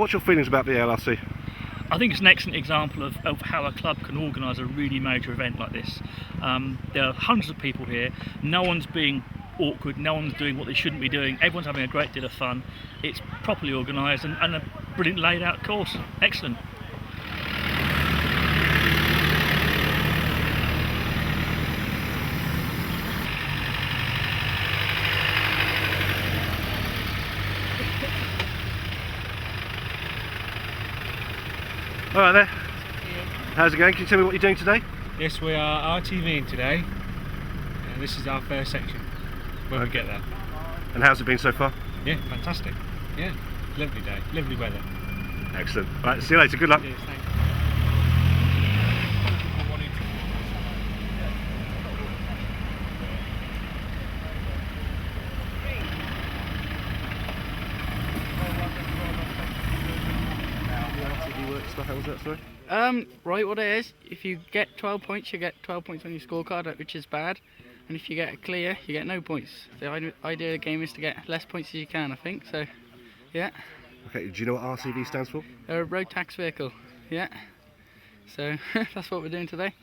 What's your feelings about the ALRC? I think it's an excellent example of how a club can organise a really major event like this. There are hundreds of people here, no one's being awkward, no one's doing what they shouldn't be doing, everyone's having a great deal of fun. It's properly organised and a brilliant laid out course. Excellent. Alright there, how's it going? Can you tell me what you're doing today? Yes, we are RTVing today, and this is our first section, when we get there. And how's it been so far? Yeah, fantastic. Yeah, lovely day, lovely weather. Excellent. Right, see you later, good luck. Cheers, thanks. How was that, sorry? Right, what it is, if you get 12 points, you get 12 points on your scorecard, which is bad. And if you get a clear, you get no points. The idea of the game is to get less points as you can, I think, so, yeah. Okay, do you know what RTV stands for? A road tax vehicle, yeah. So, that's what we're doing today.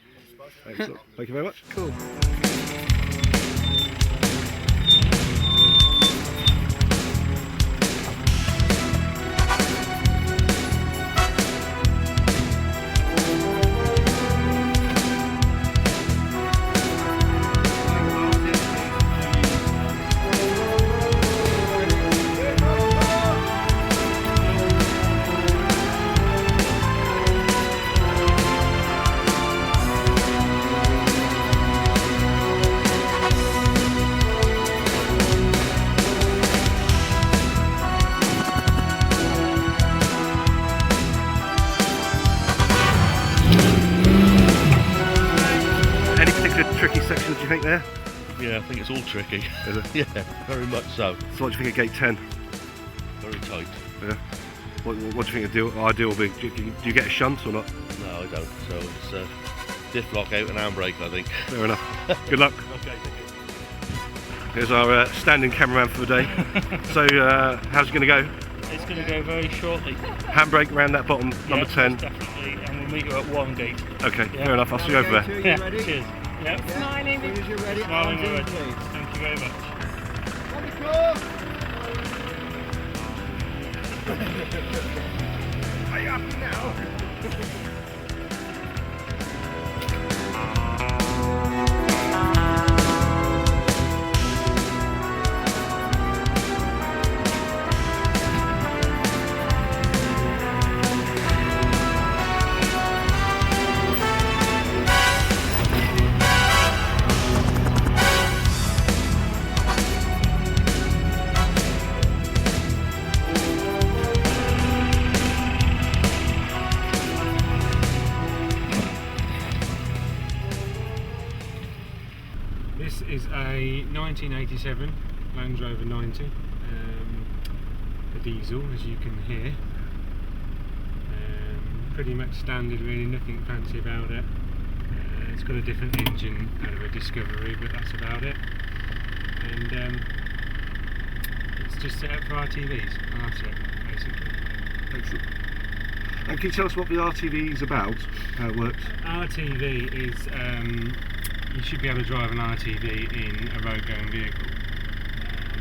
Excellent. Thank you very much. Cool. Tricky sections, do you think, there? Yeah, I think it's all tricky. Is it? Yeah, very much so. So what do you think of gate 10? Very tight. Yeah. What do you think the ideal will be? Do you get a shunt or not? No, I don't. So it's diff lock out and handbrake, I think. Fair enough. Good luck. Okay, thank you. Here's our standing cameraman for the day. So how's it going to go? It's going to go very shortly. Handbrake around that bottom, number 10. Definitely, and we'll meet you at 1 gate. Okay, Yeah. fair enough. I'll see you over there. Yeah, cheers. Yep. Smiling. As soon as you're ready, Smiling, arms in, we're ready. please. Thank you very much. Are you up now? This is a 1987 Land Rover 90, a diesel, as you can hear. Pretty much standard, really, nothing fancy about it. It's got a different engine out of a Discovery, but that's about it. And it's just set up for RTVs, and that's it, basically. Excellent. And can you tell us what the RTV is about, how it works? RTV is, you should be able to drive an RTV in a road-going vehicle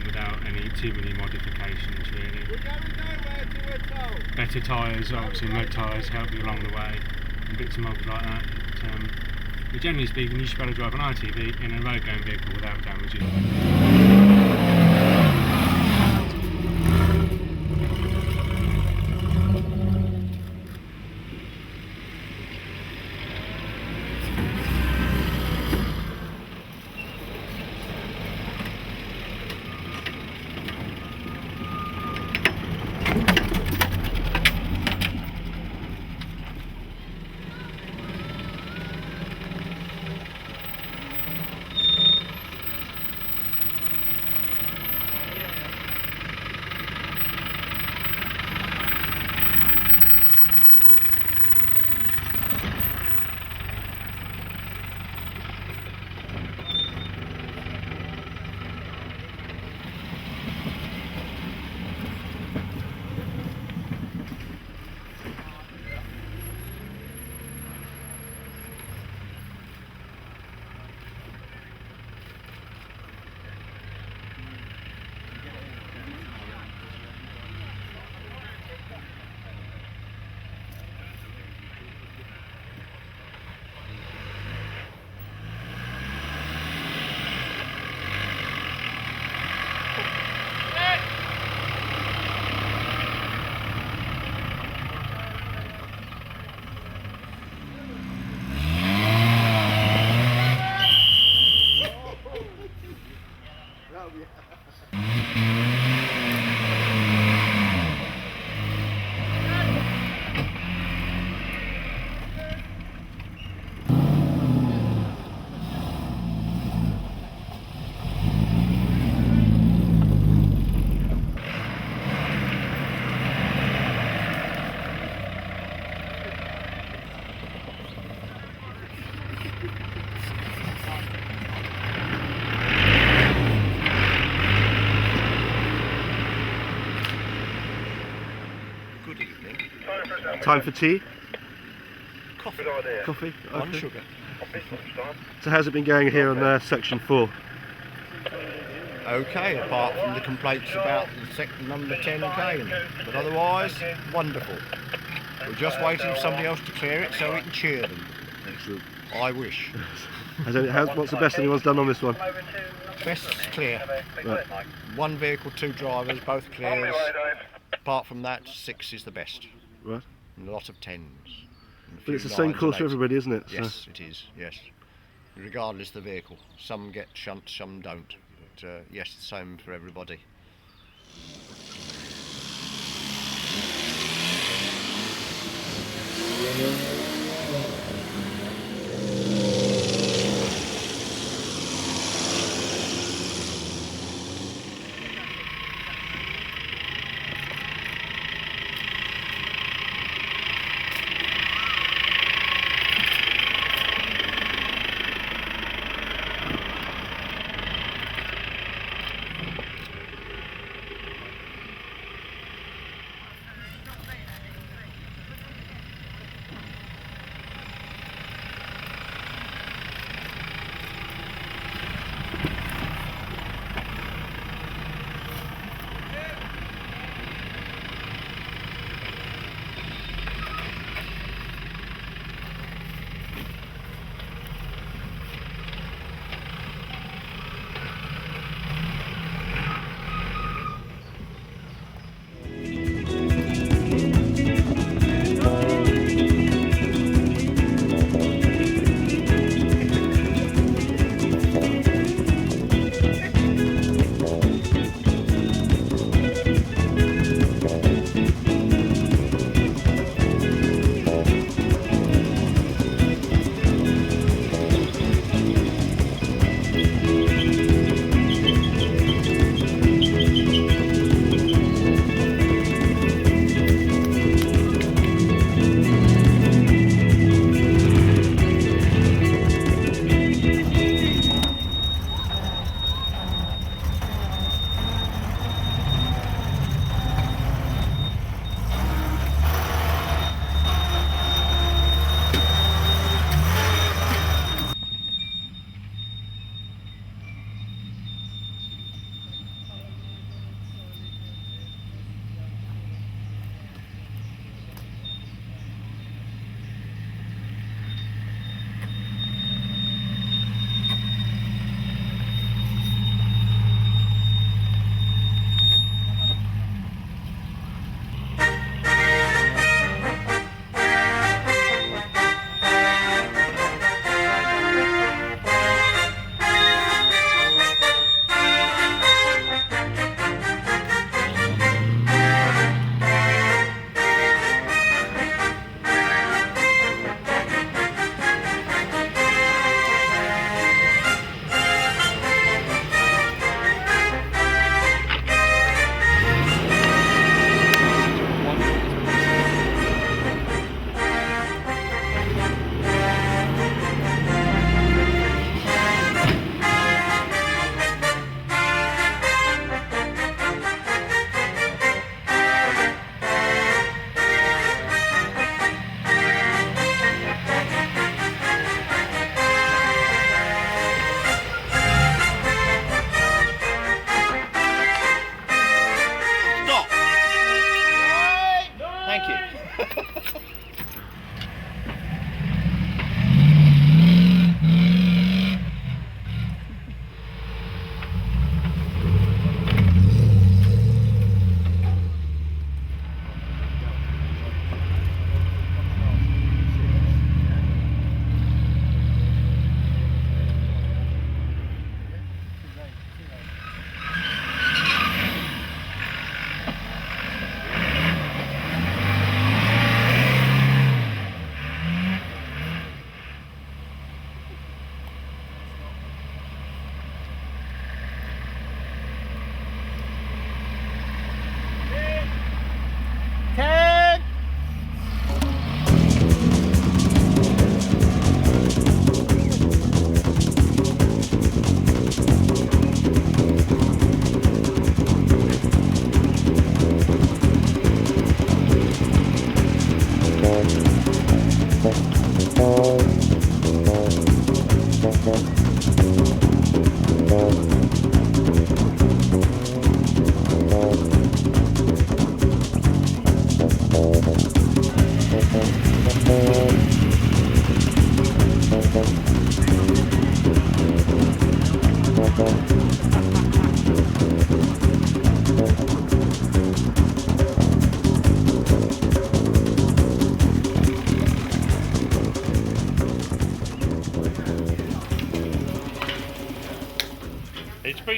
without too many modifications, really. We're going nowhere till we're told. Better tyres, obviously mud tyres help you along the way, and bits and bobs like that. But generally speaking, you should be able to drive an RTV in a road-going vehicle without damaging. Good evening. Time for tea? Coffee. Coffee? One Okay. sugar. So how's it been going here on section 4? Okay, apart from the complaints about the second number 10 cane. But otherwise, wonderful. We're just waiting for somebody else to clear it so we can cheer them. Excellent. I wish. What's the best anyone's done on this one? Best clear. Right. One vehicle, 2 drivers, both clears. Apart from that, 6 is the best. Right. And a lot of 10s. and a But few it's the same 9s course and for 8s. everybody, isn't it? Yes, it is, yes. Regardless of the vehicle. Some get shunts, some don't. But yes, the same for everybody.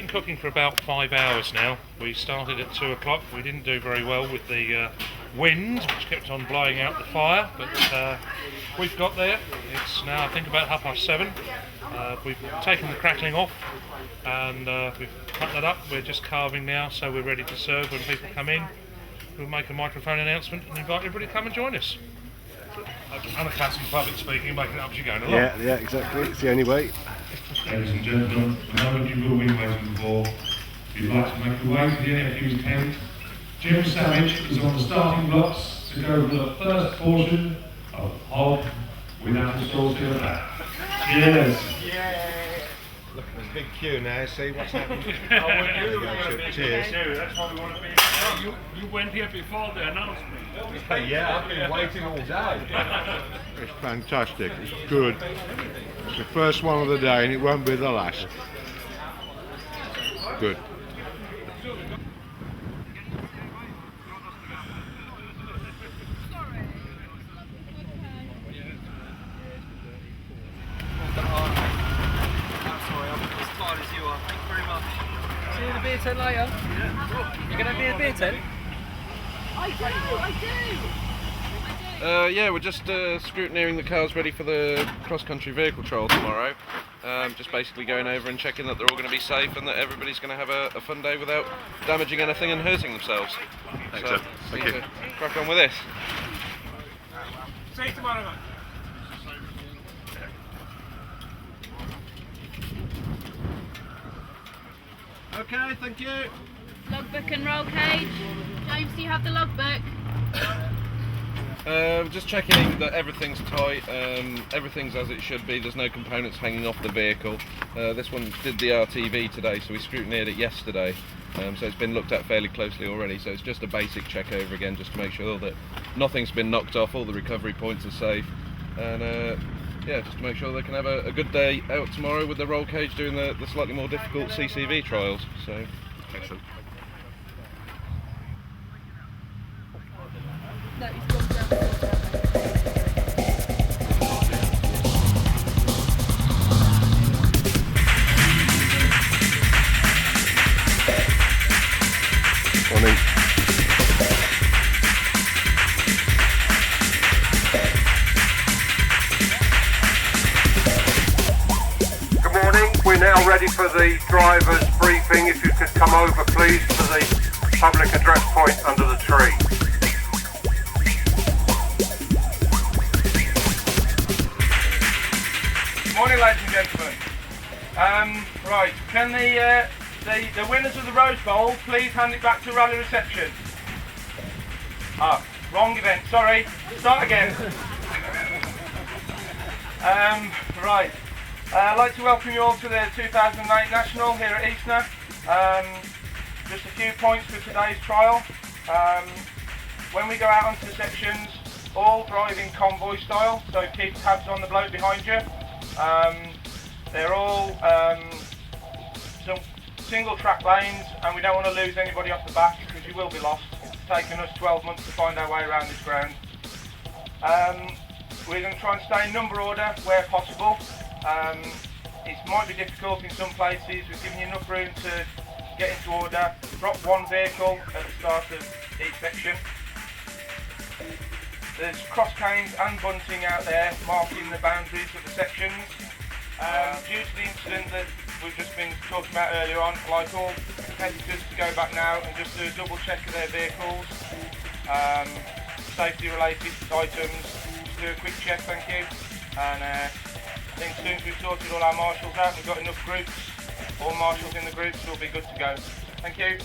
been cooking for about 5 hours now. We started at 2 o'clock. We didn't do very well with the wind, which kept on blowing out the fire, but we've got there. It's now, I think, about 7:30. We've taken the crackling off and we've cut that up. We're just carving now, so we're ready to serve when people come in. We'll make a microphone announcement and invite everybody to come and join us. And a classic public speaking, making it up as you're going along. Yeah, exactly. It's the only way. Ladies and gentlemen, the moment you will be waiting for, if you'd like to make your way to the NFU's tent, Jim Savage is on the starting blocks to go for the first portion of hog with apple sauce in the back. Cheers! Look, there's a big queue now, see what's happening. Cheers! That's why we want to be. You went here before the announcement. Yeah, I've been waiting all day. It's fantastic, it's good. It's the first one of the day and it won't be the last. Good. See you in the beer tent later. You're going to be in the beer tent? Yeah, we're just scrutineering the cars ready for the cross-country vehicle trial tomorrow. Just basically going over and checking that they're all going to be safe and that everybody's going to have a fun day without damaging anything and hurting themselves. Excellent. So, Thank you. Crack on with this. See you tomorrow night. Okay, thank you. Logbook and roll cage. James, do you have the logbook? Just checking that everything's tight, everything's as it should be, there's no components hanging off the vehicle. This one did the RTV today, so we scrutineered it yesterday, so it's been looked at fairly closely already, so it's just a basic check over again just to make sure that nothing's been knocked off, all the recovery points are safe, and yeah, just to make sure they can have a good day out tomorrow with the roll cage doing the slightly more difficult CCV trials. So Excellent. No, he's gone down. Morning. Good morning. We're now ready for the driver's briefing. If you could come over, please, to the public address point under the tree. Morning, ladies and gentlemen. Right, can the winners of the Rose Bowl please hand it back to rally reception? Ah, wrong event. Sorry. Start again. Right. I'd like to welcome you all to the 2008 National here at Eastner. Just a few points for today's trial. When we go out onto the sections, all driving convoy style, so keep tabs on the bloke behind you. They're all some single track lanes, and we don't want to lose anybody off the back because you will be lost. It's taken us 12 months to find our way around this ground. We're going to try and stay in number order where possible. It might be difficult in some places. We've given you enough room to get into order. Drop one vehicle at the start of each section. There's cross canes and bunting out there marking the boundaries of the sections. Due to the incident that we've just been talking about earlier on, I'd like all competitors to go back now and just do a double check of their vehicles. Safety related items, just do a quick check, thank you. And I think as soon as we've sorted all our marshals out, we've got enough groups, all marshals in the groups will be good to go. Thank you.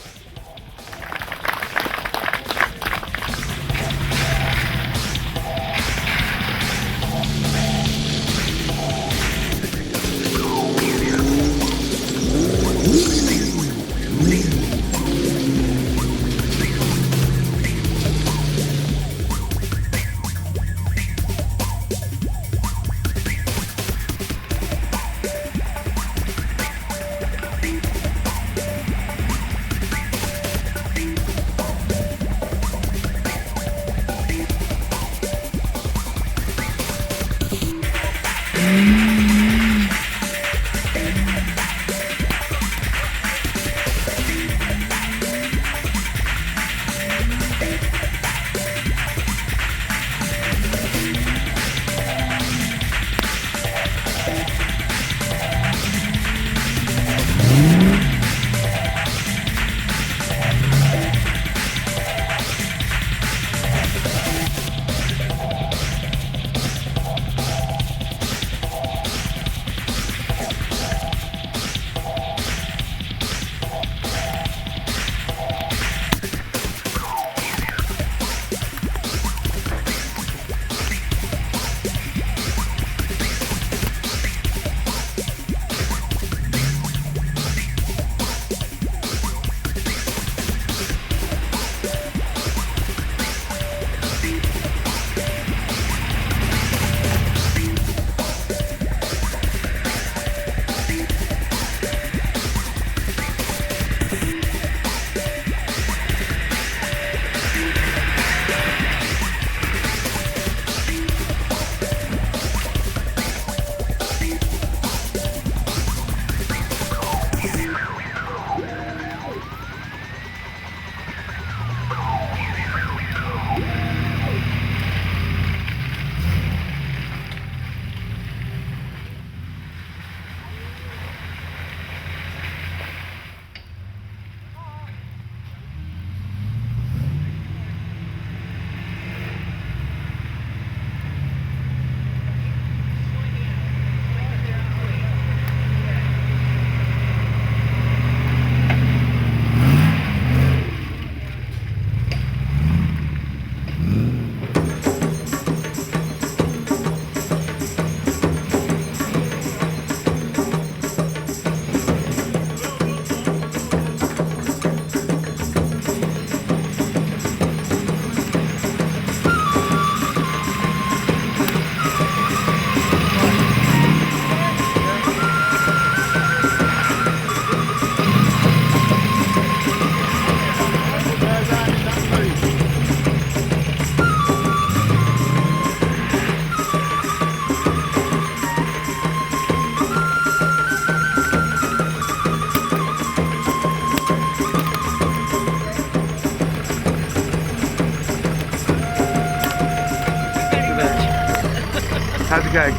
How's it going?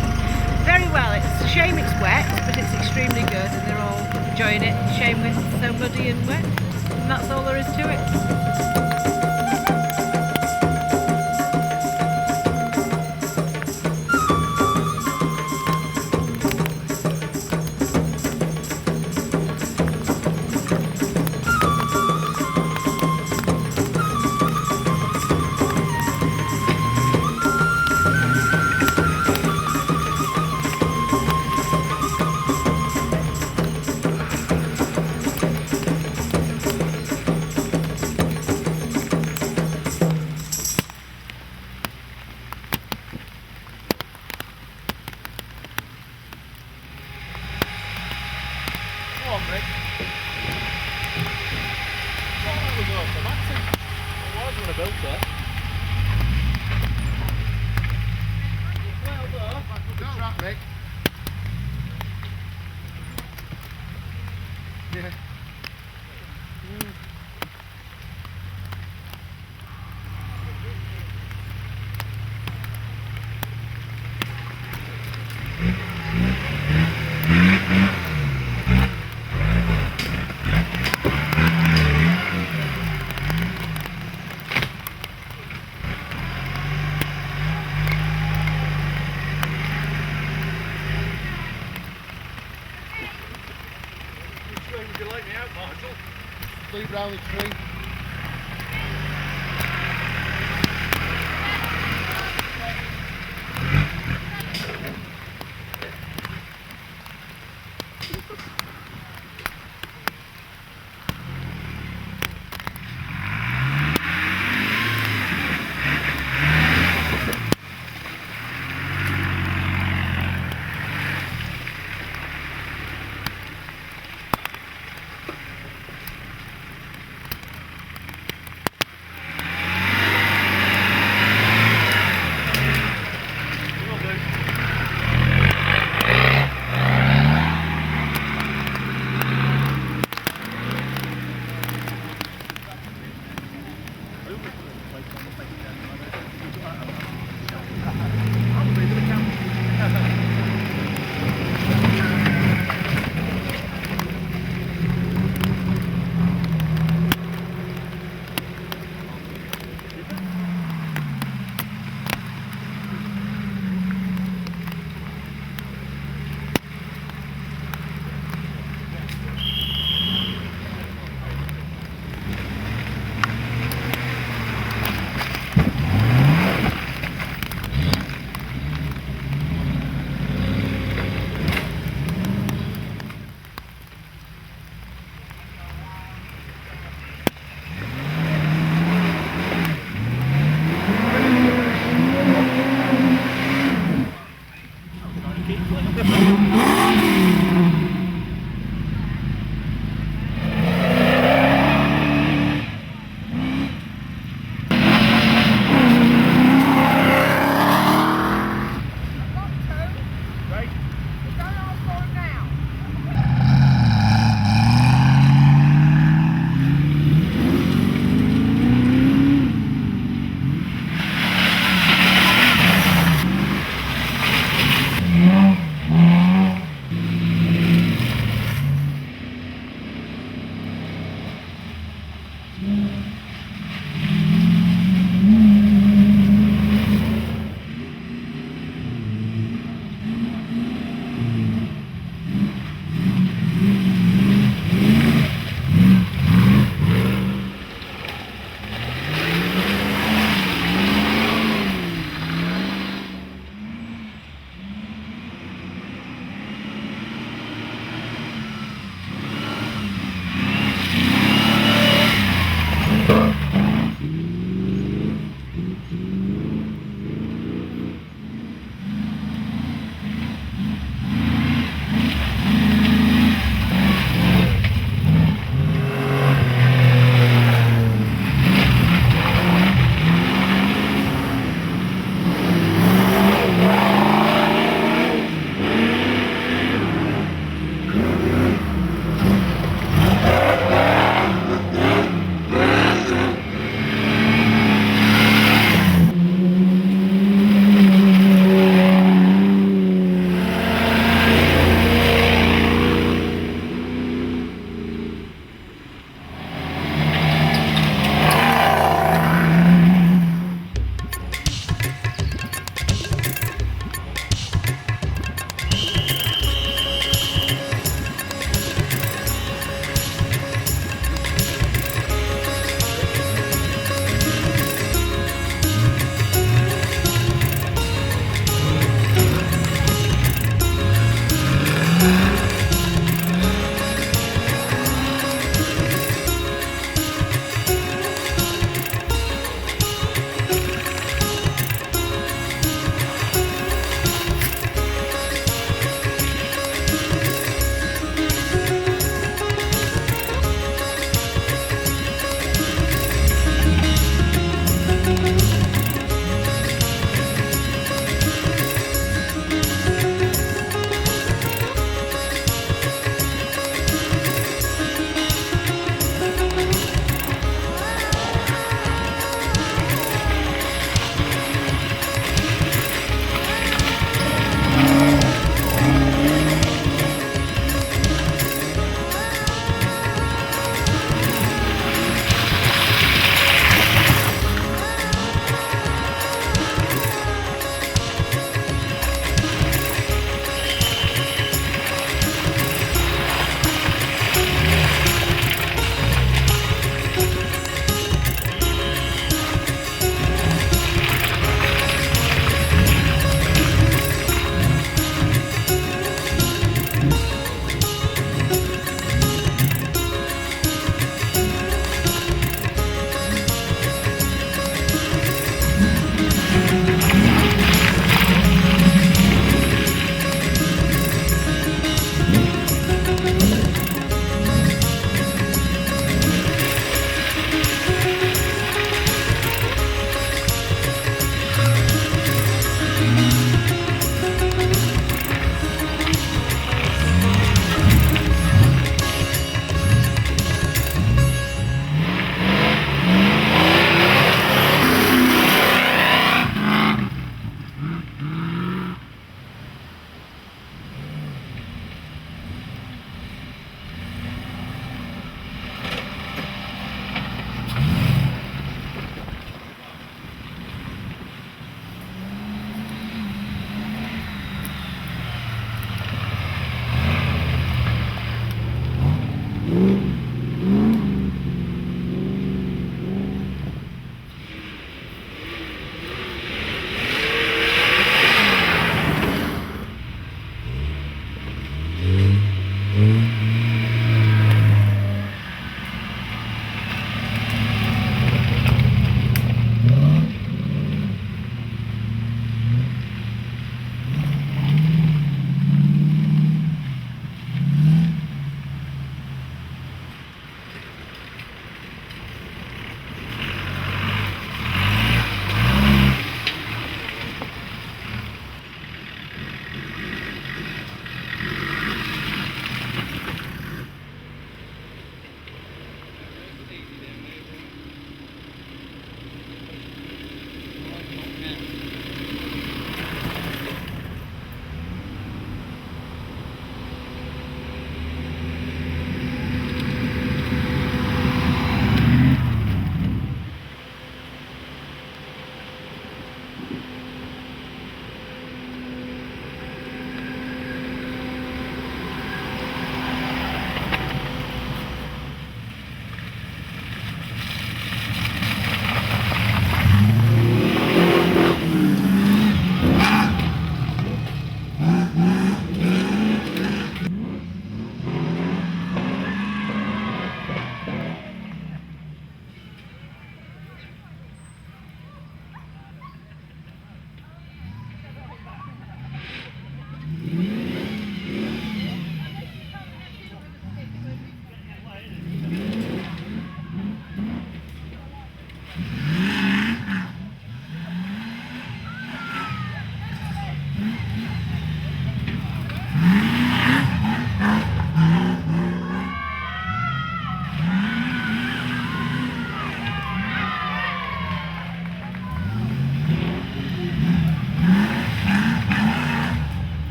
Very well. It's a shame it's wet, but it's extremely good and they're all enjoying it. Shame it's so muddy and wet. And that's all there is to it. Leave round the tree.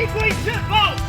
Keep going, sit, go!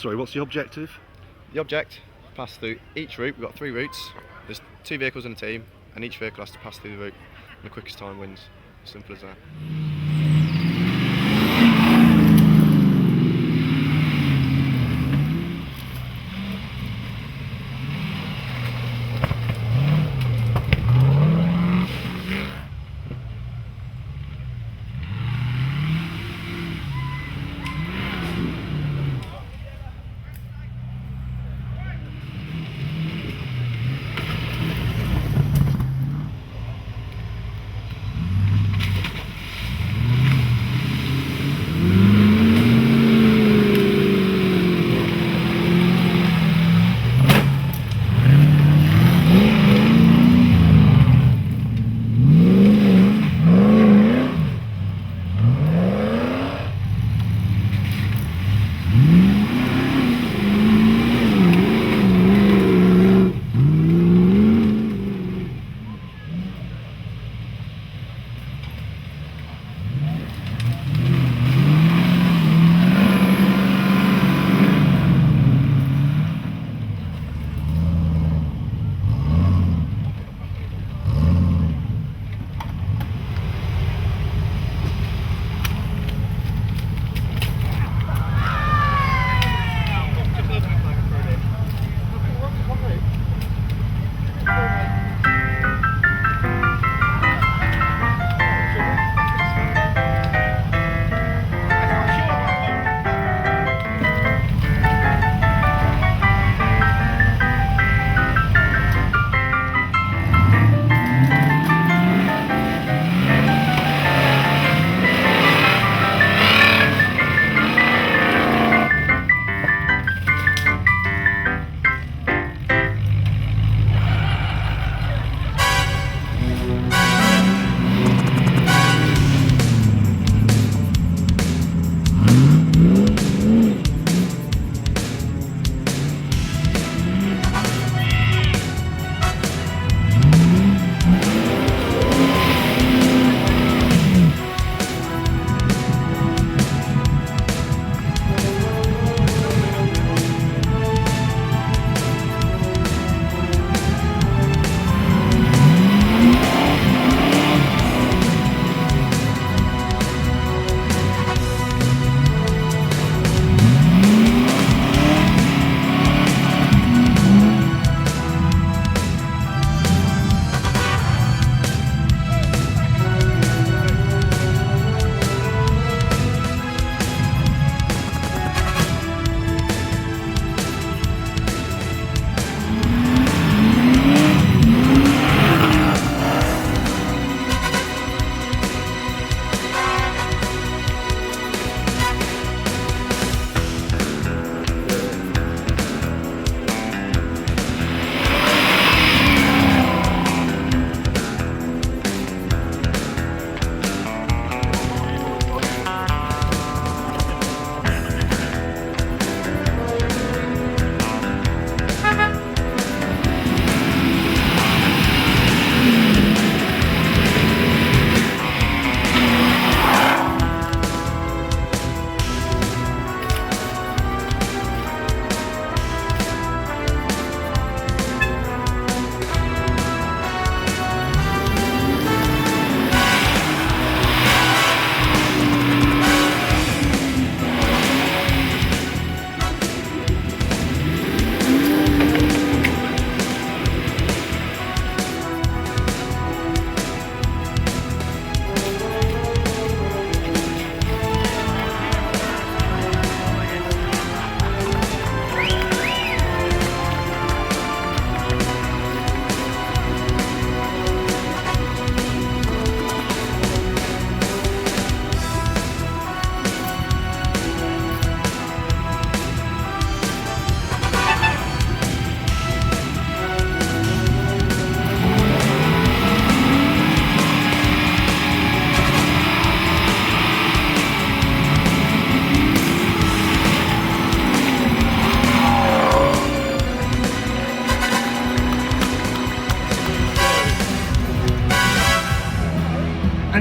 Sorry, what's the objective? The object, pass through each route. We've got 3 routes. There's 2 vehicles in a team, and each vehicle has to pass through the route. And the quickest time wins. Simple as that.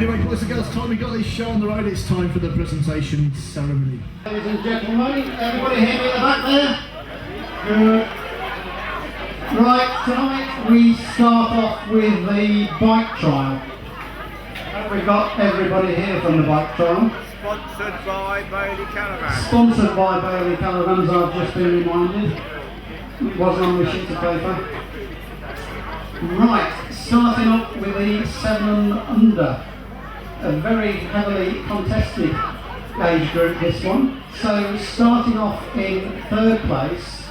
Anyway, boys and girls, time we got this show on the road, it's time for the presentation ceremony. Ladies and gentlemen, everybody hear me at the back there? Good. Right, tonight we start off with the bike trial. We've got everybody here from the bike trial. Sponsored by Bailey Caravans. Sponsored by Bailey Caravans, I've just been reminded. It wasn't on the sheet of paper. Right, starting off with the 7 and under. A very heavily contested age group, this one. So starting off in 3rd place,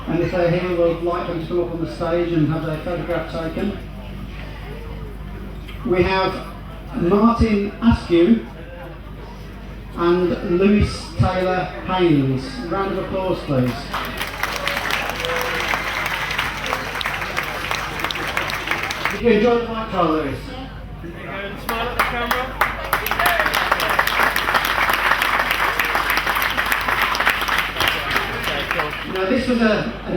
and if they're here we'd like them to come up on the stage and have their photograph taken. We have Martin Askew and Lewis Taylor Haynes. Round of applause please. Did you enjoy the bike trial, Lewis? Smile at the camera. Now this was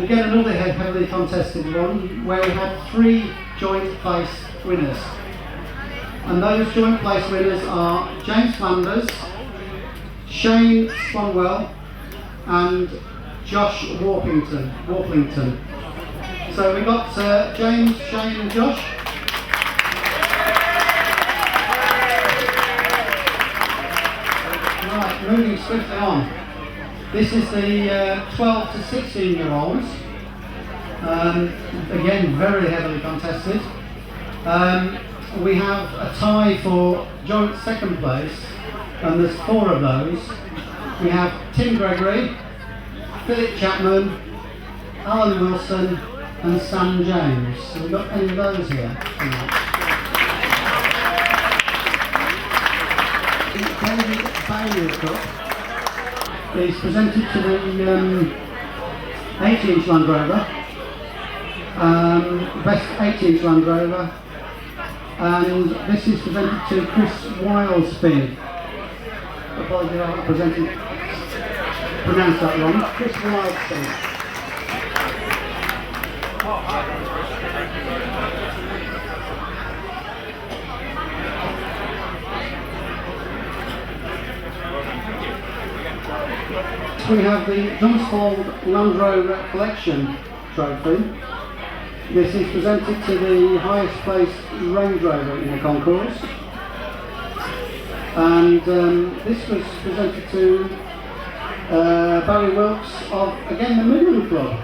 again another heavily contested one where we had 3 joint place winners. And those joint place winners are James Flanders, Shane Swanwell and Josh Warplington. So we got James, Shane and Josh. Right, moving swiftly on. This is the 12 to 16 year olds. Again, very heavily contested. We have a tie for joint 2nd place, and there's 4 of those. We have Tim Gregory, Philip Chapman, Alan Wilson and Sam James. Have we got any of those here? The David Bailey Cup is presented to the 8-inch Land Rover, best 8-inch Land Rover, and this is presented to Chris Wilesby. Apologies, I pronounced that wrong. Chris Wilesby. We have the Dunsfold Land Rover Collection Trophy. This is presented to the highest placed Range Rover in the concourse. And this was presented to Barry Wilkes of, again, the Midland Club.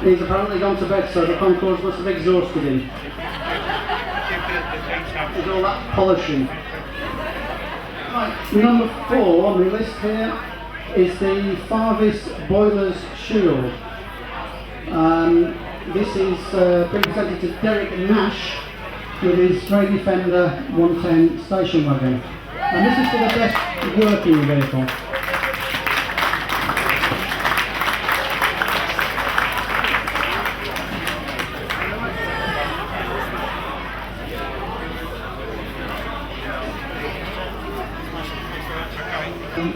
He's apparently gone to bed, so the concourse must have exhausted him. There's all that polishing. Right, number 4 on the list here is the Farvis Boilers Shield. This is being presented to Derek Nash with his Stray Defender 110 station wagon. And this is for the best working vehicle.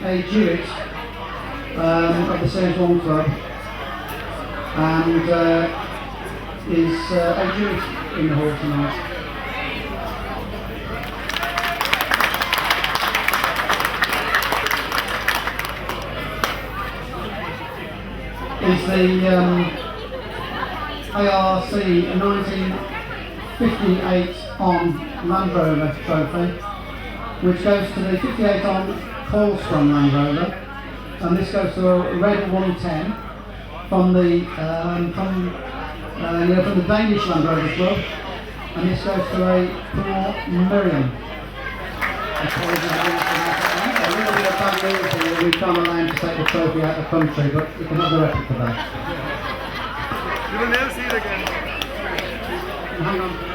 A Jewett of the Series 1 Club, and is a Jewett in the hall tonight. Is the ALRC 1958 on Land Rover trophy, which goes to the 58 on Colstrong Land Rover, and this goes to a red 110 from the Danish Land Rover Club, and this goes to a poor Miriam. A little bit of bad news here, we can't allow him to take the trophy out of the country, but you can have the replica back. You will never see it again. Hang on.